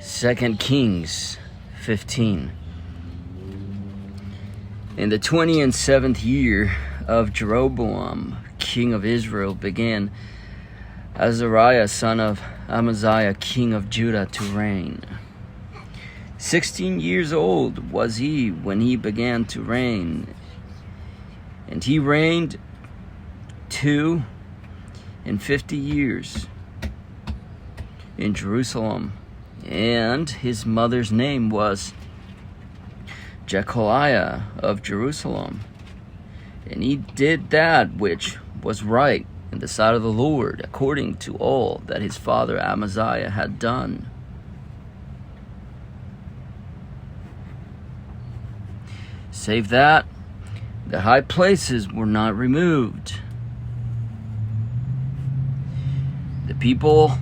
2 Kings 15. In the 27th year of Jeroboam, king of Israel, began Azariah, son of Amaziah, king of Judah, to reign. 16 years old was he when he began to reign, and he reigned 52 years in Jerusalem. And his mother's name was Jecholiah of Jerusalem. And he did that which was right in the sight of the Lord, according to all that his father Amaziah had done. Save that the high places were not removed. The people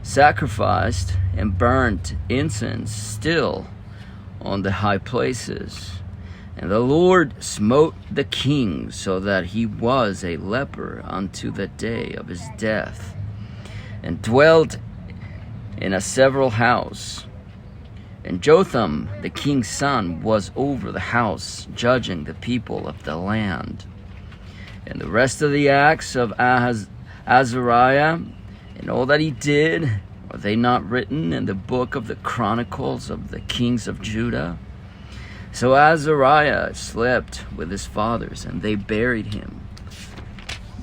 sacrificed and burnt incense still on the high places. And the Lord smote the king so that he was a leper unto the day of his death, and dwelt in a several house. And Jotham, the king's son, was over the house, judging the people of the land. And the rest of the acts of Azariah, and all that he did, are they not written in the book of the Chronicles of the kings of Judah? So Azariah slept with his fathers, and they buried him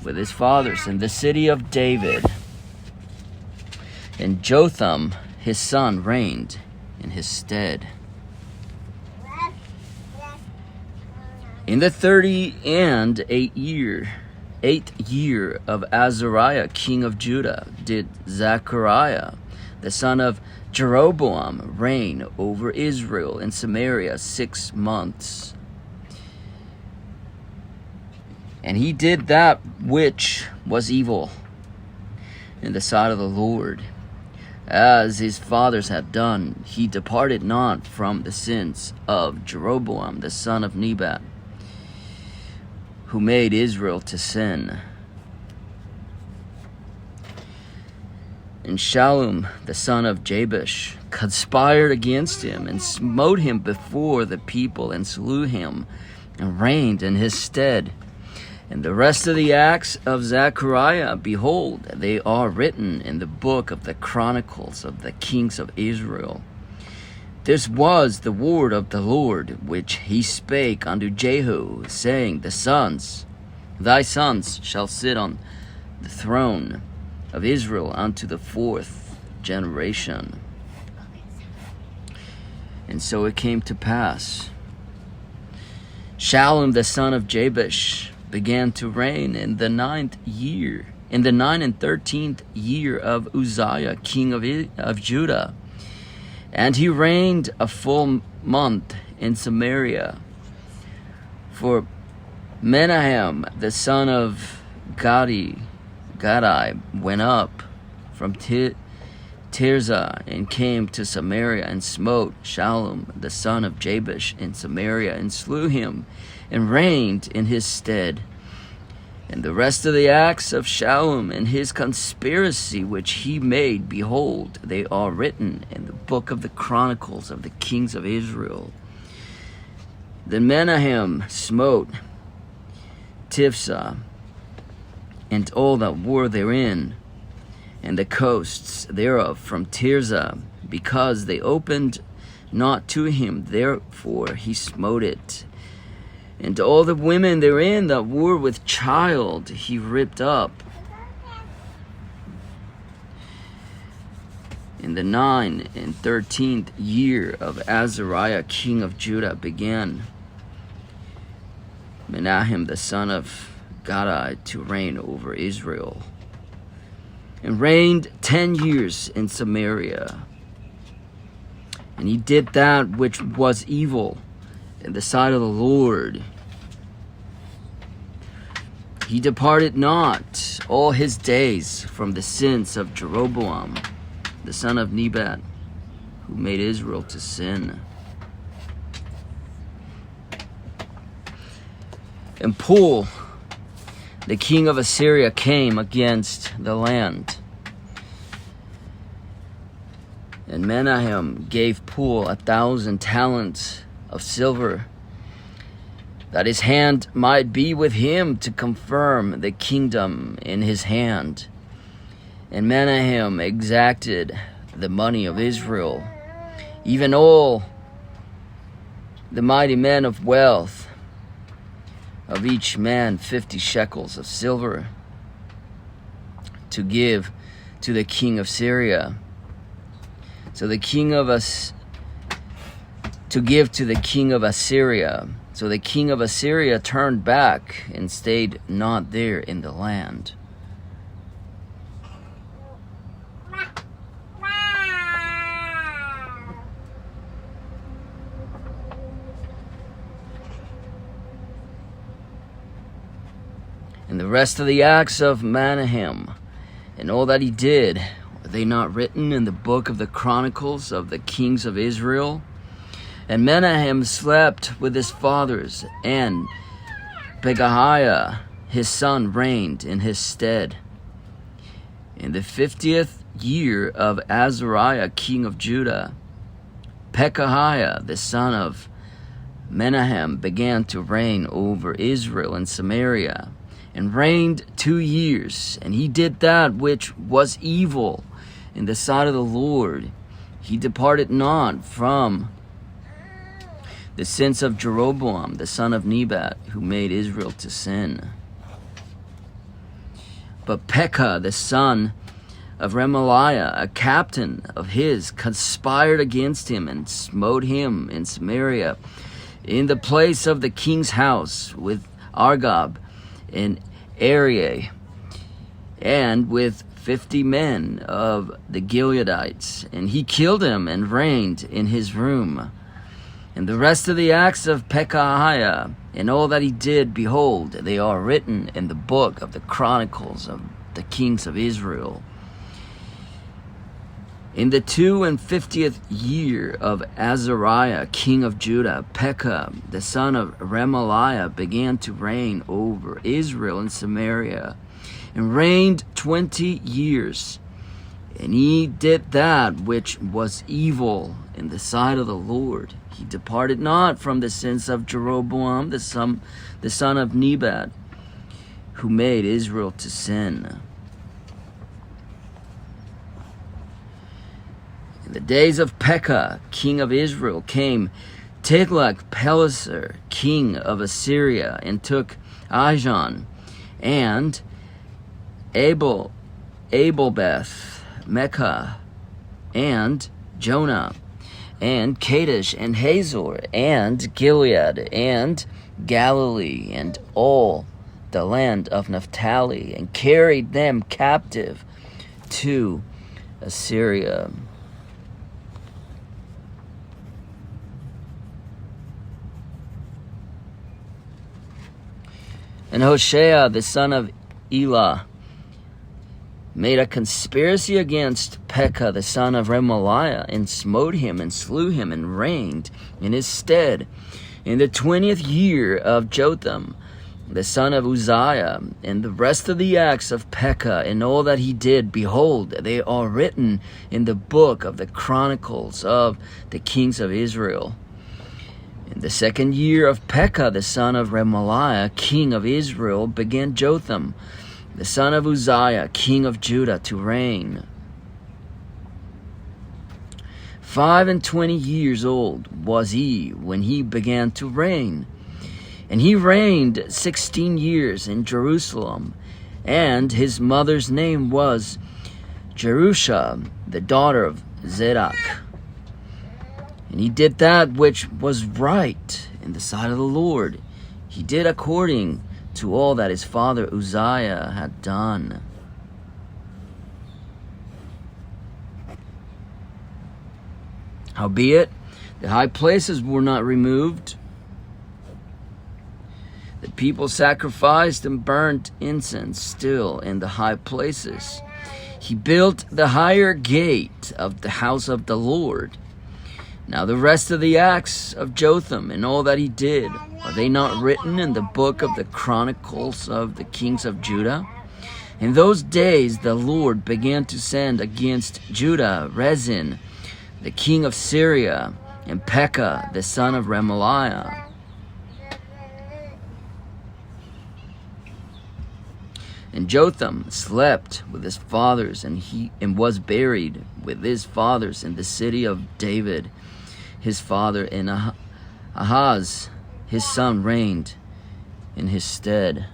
with his fathers in the city of David. And Jotham, his son, reigned in his stead. In the 38th year of Azariah, king of Judah, did Zechariah, the son of Jeroboam, reign over Israel in Samaria 6 months. And he did that which was evil in the sight of the Lord, as his fathers had done. He departed not from the sins of Jeroboam, the son of Nebat, who made Israel to sin. And Shallum, the son of Jabesh, conspired against him, and smote him before the people, and slew him, and reigned in his stead. And the rest of the acts of Zechariah, behold, they are written in the book of the Chronicles of the kings of Israel. This was the word of the Lord, which he spake unto Jehu, saying, Thy sons shall sit on the throne of Israel unto the 4th generation. And so it came to pass. Shallum the son of Jabesh began to reign in the 9th year, in the 9 and 13th year of Uzziah, king of Judah. And he reigned a full month in Samaria. For Menahem, the son of Gadai, went up from Tirzah and came to Samaria, and smote Shallum, the son of Jabesh, in Samaria, and slew him, and reigned in his stead. And the rest of the acts of Shallum and his conspiracy which he made, behold, they are written in the book of the Chronicles of the kings of Israel. Then Menahem smote Tifsah, and all that were therein, and the coasts thereof from Tirzah, because they opened not to him, therefore he smote it. And all the women therein that were with child he ripped up. In the 9 and 13th year of Azariah, king of Judah, began Menahem the son of Gadai to reign over Israel, and reigned 10 years in Samaria. And he did that which was evil in the sight of the Lord. He departed not all his days from the sins of Jeroboam, the son of Nebat, who made Israel to sin. And Pul, the king of Assyria, came against the land And Menahem gave Pul 1,000 talents of silver, that his hand might be with him to confirm the kingdom in his hand. And Menahem exacted the money of Israel, even all the mighty men of wealth, of each man 50 shekels of silver, to give to the king of Syria. So the king of us to give to the king of Assyria. So the king of Assyria turned back and stayed not there in the land. And the rest of the acts of Menahem, and all that he did, were they not written in the book of the Chronicles of the kings of Israel? And Menahem slept with his fathers, and Pekahiah his son reigned in his stead. In the 50th year of Azariah king of Judah, Pekahiah the son of Menahem began to reign over Israel and Samaria, and reigned 2 years. And he did that which was evil in the sight of the Lord. He departed not from the sins of Jeroboam the son of Nebat, who made Israel to sin. But Pekah the son of Remaliah, a captain of his, conspired against him and smote him in Samaria, in the place of the king's house, with Argob and Arieh, and with 50 men of the Gileadites. And he killed him and reigned in his room. And the rest of the acts of Pekahiah, and all that he did, behold, they are written in the book of the Chronicles of the kings of Israel. In the 52nd year of Azariah king of Judah, Pekah the son of Remaliah began to reign over Israel and Samaria, and reigned 20 years. And he did that which was evil in the sight of the Lord. He departed not from the sins of Jeroboam the son of Nebat, who made Israel to sin. In the days of Pekah, king of Israel, came Tiglath-Pileser, king of Assyria, and took Ijon, and Abelbeth, Mecca, and Jonah, and Kadesh, and Hazor, and Gilead, and Galilee, and all the land of Naphtali, and carried them captive to Assyria. And Hoshea the son of Elah made a conspiracy against Pekah the son of Remaliah, and smote him, and slew him, and reigned in his stead in the 20th year of Jotham the son of Uzziah. And the rest of the acts of Pekah, and all that he did, behold, they are written in the book of the Chronicles of the kings of Israel. In the 2nd year of Pekah the son of Remaliah king of Israel began Jotham the son of Uzziah king of Judah to reign. 25 years old was he when he began to reign. And he reigned 16 years in Jerusalem. And his mother's name was Jerusha, the daughter of Zadok. And he did that which was right in the sight of the Lord. He did according to all that his father Uzziah had done. Howbeit, the high places were not removed. The people sacrificed and burnt incense still in the high places. He built the higher gate of the house of the Lord. Now the rest of the acts of Jotham and all that he did, are they not written in the book of the Chronicles of the kings of Judah? In those days the Lord began to send against Judah Rezin the king of Syria, and Pekah, the son of Remaliah. And Jotham slept with his fathers, and was buried with his fathers in the city of David, his father. And Ahaz, his son, reigned in his stead.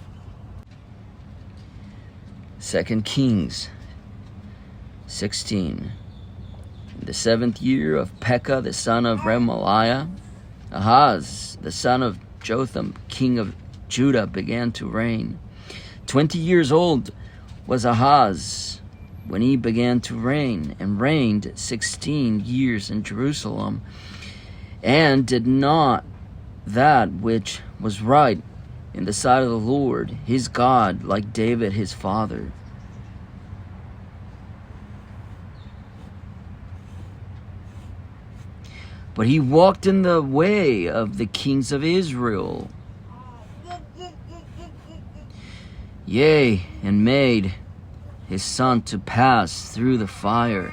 2 Kings 16. In the 7th year of Pekah, the son of Remaliah, Ahaz, the son of Jotham, king of Judah, began to reign. 20 years old was Ahaz when he began to reign, and reigned 16 years in Jerusalem, and did not that which was right in the sight of the Lord his God, like David his father. But he walked in the way of the kings of Israel, yea, and made his son to pass through the fire,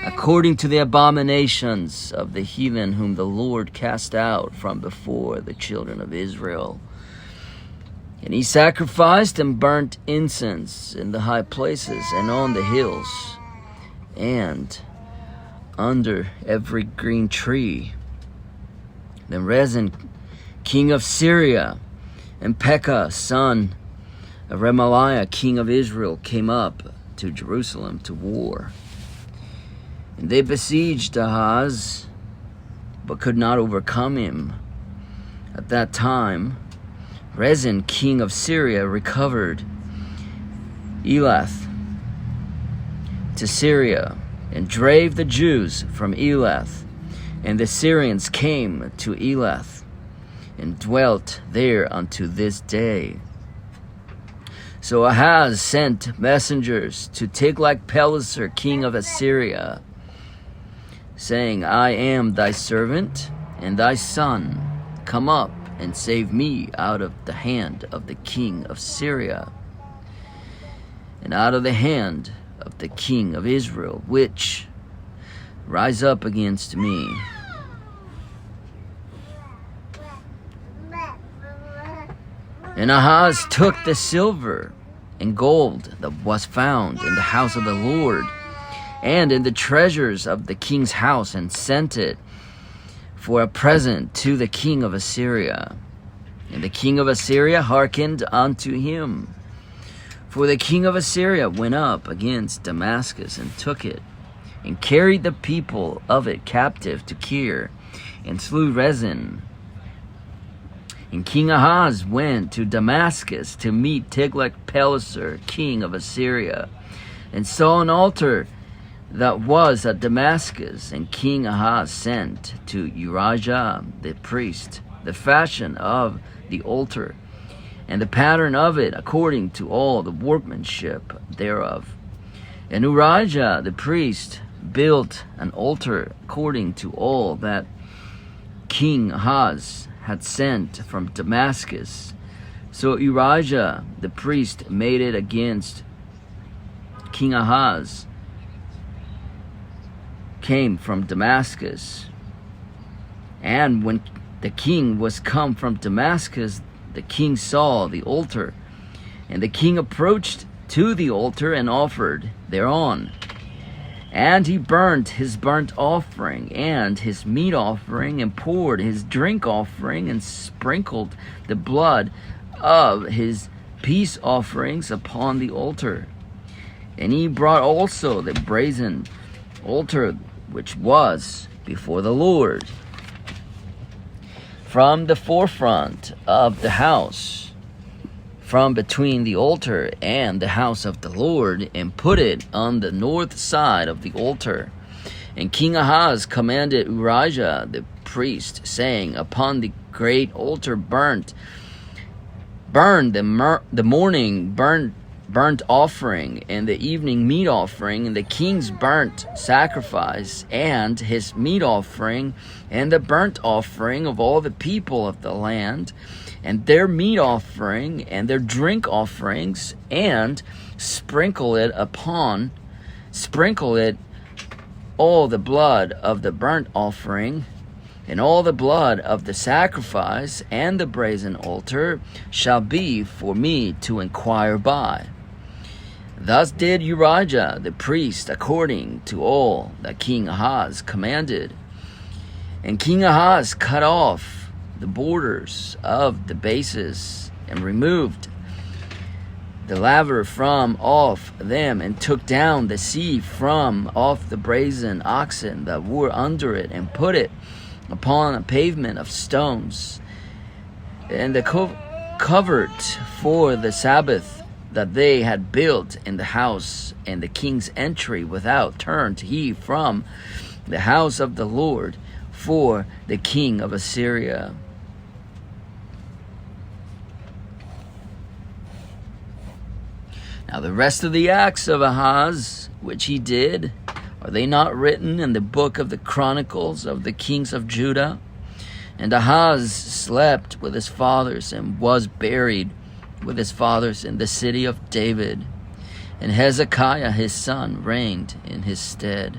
according to the abominations of the heathen whom the Lord cast out from before the children of Israel. And he sacrificed and burnt incense in the high places and on the hills, and under every green tree. Then Rezin, king of Syria, and Pekah, son of Remaliah, king of Israel, came up to Jerusalem to war. And they besieged Ahaz, but could not overcome him. At that time, Rezin, king of Syria, recovered Elath to Syria, and drave the Jews from Elath. And the Syrians came to Elath, and dwelt there unto this day. So Ahaz sent messengers to Tiglath-Pileser, king of Assyria, saying, I am thy servant and thy son. Come up and save me out of the hand of the king of Syria, and out of the hand of the king of Israel, which rise up against me. And Ahaz took the silver and gold that was found in the house of the Lord, and in the treasures of the king's house, and sent it for a present to the king of Assyria. And the king of Assyria hearkened unto him. For the king of Assyria went up against Damascus, and took it, and carried the people of it captive to Kir, and slew Rezin. And King Ahaz went to Damascus to meet Tiglath-Pileser, king of Assyria, and saw an altar that was at Damascus. And King Ahaz sent to Urijah the priest the fashion of the altar, and the pattern of it, according to all the workmanship thereof. And Urijah the priest built an altar according to all that King Ahaz had sent from Damascus. So Urijah the priest made it against King Ahaz came from Damascus. And when the king was come from Damascus, the king saw the altar, and the king approached to the altar and offered thereon. And he burnt his burnt offering and his meat offering, and poured his drink offering, and sprinkled the blood of his peace offerings upon the altar. And he brought also the brazen altar which was before the Lord from the forefront of the house, from between the altar and the house of the Lord, and put it on the north side of the altar. And King Ahaz commanded Urijah the priest, saying, Upon the great altar burn the morning burnt offering, and the evening meat offering, and the king's burnt sacrifice, and his meat offering, and the burnt offering of all the people of the land, and their meat offering, and their drink offerings, and sprinkle it all the blood of the burnt offering, and all the blood of the sacrifice, and the brazen altar shall be for me to inquire by. Thus did Urijah the priest according to all that King Ahaz commanded. And King Ahaz cut off the borders of the bases, and removed the laver from off them, and took down the sea from off the brazen oxen that were under it, and put it upon a pavement of stones, and the covered for the Sabbath that they had built in the house, and the king's entry without turned he from the house of the Lord for the king of Assyria. Now the rest of the acts of Ahaz, which he did, are they not written in the book of the Chronicles of the kings of Judah? And Ahaz slept with his fathers, and was buried with his fathers in the city of David. And Hezekiah his son reigned in his stead.